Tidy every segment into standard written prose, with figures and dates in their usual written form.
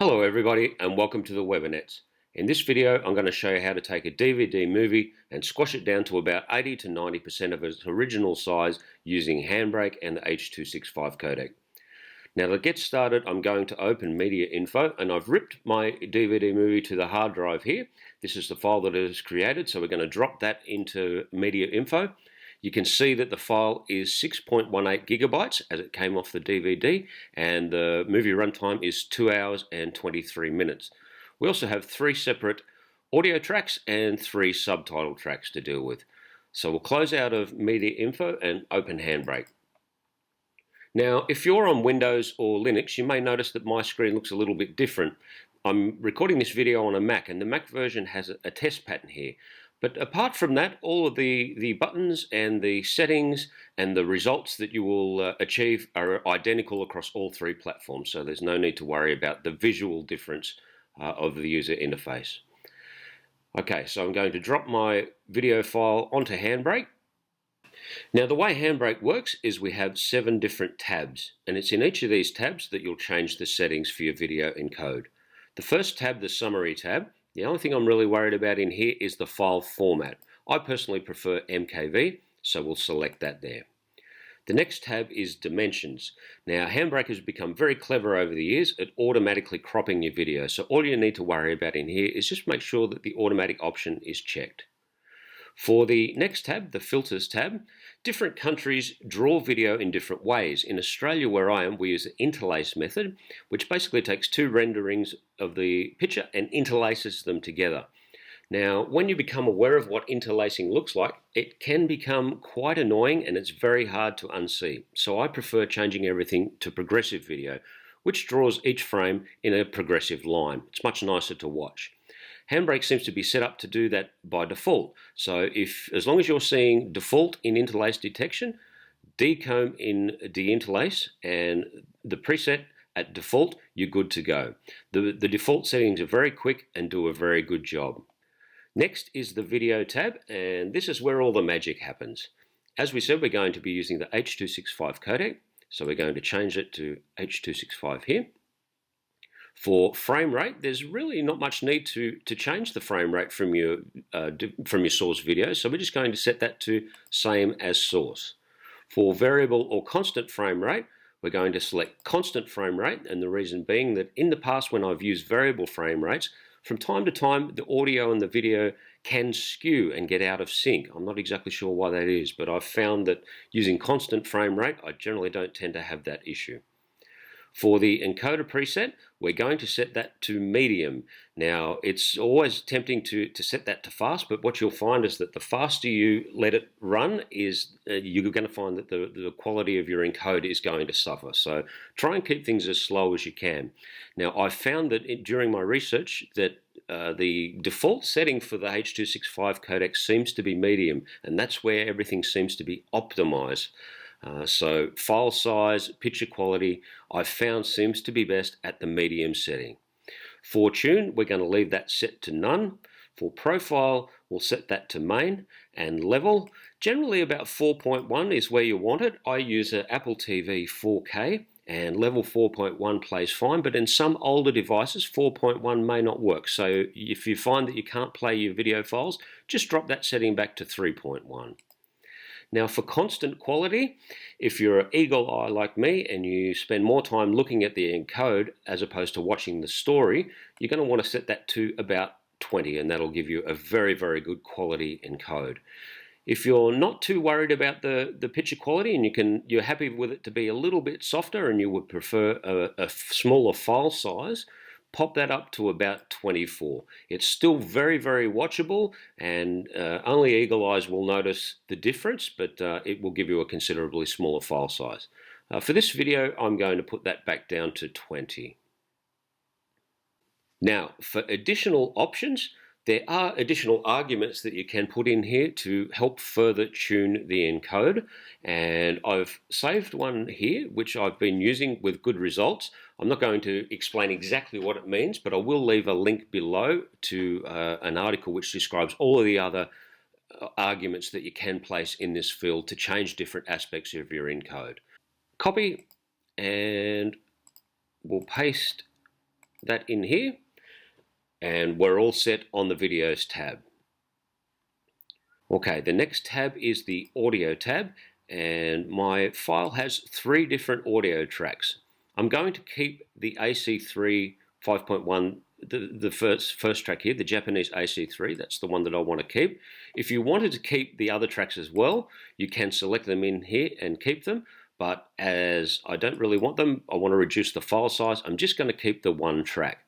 Hello everybody and welcome to the Webinets. In this video I'm going to show you how to take a DVD movie and squash it down to about 80 to 90% of its original size using Handbrake and the H.265 codec. Now to get started I'm going to open Media Info and I've ripped my DVD movie to the hard drive here. This is the file that it is created, so we're going to drop that into Media Info. You can see that the file is 6.18 gigabytes as it came off the DVD, and the movie runtime is 2 hours and 23 minutes. We also have 3 separate audio tracks and 3 subtitle tracks to deal with. So we'll close out of Media Info and open Handbrake. Now, if you're on Windows or Linux, you may notice that my screen looks a little bit different. I'm recording this video on a Mac, and the Mac version has a test pattern here. But apart from that, all of the buttons and the settings and the results that you will achieve are identical across all 3 platforms, so there's no need to worry about the visual difference of the user interface. Okay, so I'm going to drop my video file onto Handbrake. Now the way Handbrake works is we have 7 different tabs, and it's in each of these tabs that you'll change the settings for your video encode. The first tab, the Summary tab, the only thing I'm really worried about in here is the file format. I personally prefer MKV, so we'll select that there. The next tab is Dimensions. Now Handbrake has become very clever over the years at automatically cropping your video, so all you need to worry about in here is just make sure that the automatic option is checked. For the next tab, the Filters tab, different countries draw video in different ways. In Australia, where I am, we use the interlace method, which basically takes 2 renderings of the picture and interlaces them together. Now, when you become aware of what interlacing looks like, it can become quite annoying and it's very hard to unsee. So I prefer changing everything to progressive video, which draws each frame in a progressive line. It's much nicer to watch. Handbrake seems to be set up to do that by default. So as long as you're seeing default in interlace detection, decomb in deinterlace, and the preset at default, you're good to go. The default settings are very quick and do a very good job. Next is the Video tab, and this is where all the magic happens. As we said, we're going to be using the H.265 codec, so we're going to change it to H.265 here. For frame rate, there's really not much need to change the frame rate from your source video, so we're just going to set that to same as source. For variable or constant frame rate, we're going to select constant frame rate, and the reason being that in the past when I've used variable frame rates, from time to time the audio and the video can skew and get out of sync. I'm not exactly sure why that is, but I've found that using constant frame rate, I generally don't tend to have that issue. For the Encoder Preset, we're going to set that to medium. Now, it's always tempting to set that to fast, but what you'll find is that the faster you let it run is you're going to find that the quality of your encode is going to suffer. So try and keep things as slow as you can. Now, I found that during my research that the default setting for the H.265 codec seems to be medium, and that's where everything seems to be optimized. So file size, picture quality, I've found seems to be best at the medium setting. For tune, we're going to leave that set to none. For profile, we'll set that to main. And level, generally about 4.1 is where you want it. I use an Apple TV 4K, and level 4.1 plays fine, but in some older devices 4.1 may not work. So if you find that you can't play your video files, just drop that setting back to 3.1. Now for constant quality, if you're an eagle eye like me and you spend more time looking at the encode as opposed to watching the story, you're going to want to set that to about 20, and that'll give you a very, very good quality encode. If you're not too worried about the picture quality and you're happy with it to be a little bit softer and you would prefer a smaller file size, pop that up to about 24. It's still very, very watchable, and only eagle eyes will notice the difference, but it will give you a considerably smaller file size. For this video, I'm going to put that back down to 20. Now, for additional options, there are additional arguments that you can put in here to help further tune the encode, and I've saved one here which I've been using with good results. I'm not going to explain exactly what it means, but I will leave a link below to an article which describes all of the other arguments that you can place in this field to change different aspects of your encode. Copy, and we'll paste that in here, and we're all set on the Videos tab. Okay, the next tab is the Audio tab, and my file has 3 different audio tracks. I'm going to keep the AC3 5.1, the first track here, the Japanese AC3, that's the one that I want to keep. If you wanted to keep the other tracks as well, you can select them in here and keep them, but as I don't really want them, I want to reduce the file size, I'm just going to keep the 1 track.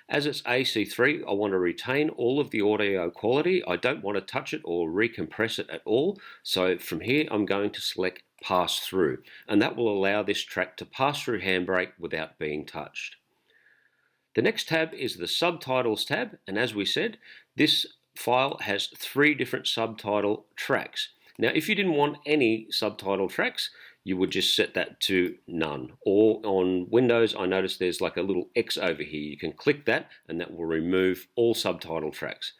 As it's AC3, I want to retain all of the audio quality. I don't want to touch it or recompress it at all. So from here, I'm going to select Pass Through, and that will allow this track to pass through Handbrake without being touched. The next tab is the Subtitles tab, and as we said, this file has 3 different subtitle tracks. Now, if you didn't want any subtitle tracks, you would just set that to none. Or on Windows, I noticed there's like a little X over here. You can click that and that will remove all subtitle tracks.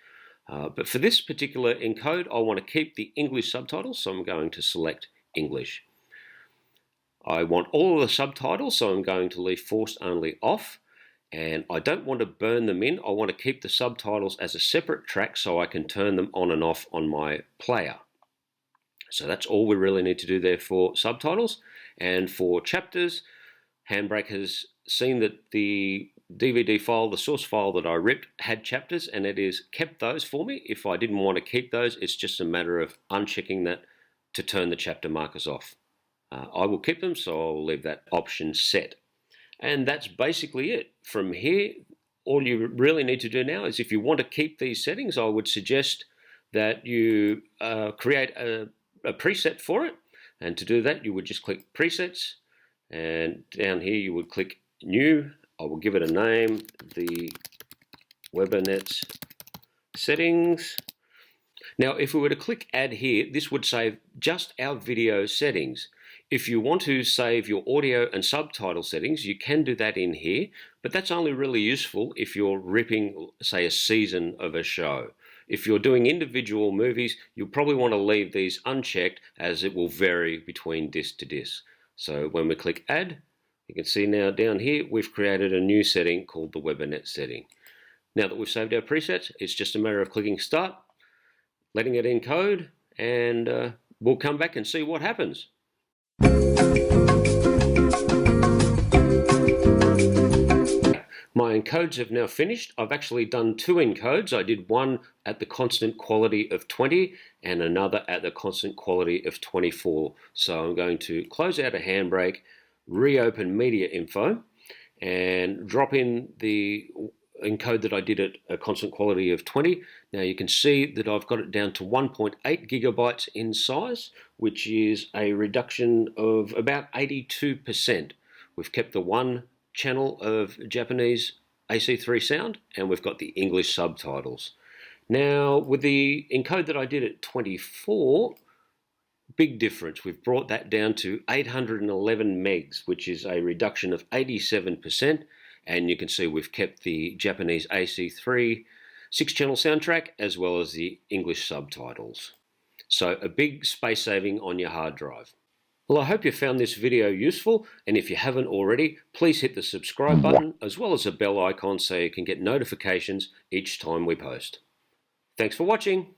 But for this particular encode, I want to keep the English subtitles, so I'm going to select English. I want all of the subtitles, so I'm going to leave Forced Only off. And I don't want to burn them in. I want to keep the subtitles as a separate track so I can turn them on and off on my player. So that's all we really need to do there for subtitles. And for chapters, Handbrake has seen that the DVD file, the source file that I ripped, had chapters, and it has kept those for me. If I didn't want to keep those, it's just a matter of unchecking that to turn the chapter markers off. I will keep them, so I'll leave that option set. And that's basically it. From here, all you really need to do now is, if you want to keep these settings, I would suggest that you create a preset for it, and to do that you would just click presets, and down here you would click new. I will give it a name, the Webinets settings. Now if we were to click add here, this would save just our video settings. If you want to save your audio and subtitle settings, you can do that in here, but that's only really useful if you're ripping, say, a season of a show. If you're doing individual movies, you'll probably want to leave these unchecked, as it will vary between disc to disc. So when we click add, you can see now down here we've created a new setting called the Webinet setting. Now that we've saved our presets, it's just a matter of clicking start, letting it encode, and we'll come back and see what happens. My encodes have now finished. I've actually done 2 encodes. I did one at the constant quality of 20 and another at the constant quality of 24. So I'm going to close out a Handbrake, reopen Media Info, and drop in the encode that I did at a constant quality of 20. Now you can see that I've got it down to 1.8 gigabytes in size, which is a reduction of about 82%. We've kept the 1 channel of Japanese AC3 sound, and we've got the English subtitles. Now with the encode that I did at 24, big difference. We've brought that down to 811 megs, which is a reduction of 87%, and you can see we've kept the Japanese AC3 6-channel soundtrack as well as the English subtitles. So a big space saving on your hard drive. Well, I hope you found this video useful, and if you haven't already, please hit the subscribe button as well as the bell icon so you can get notifications each time we post. Thanks for watching.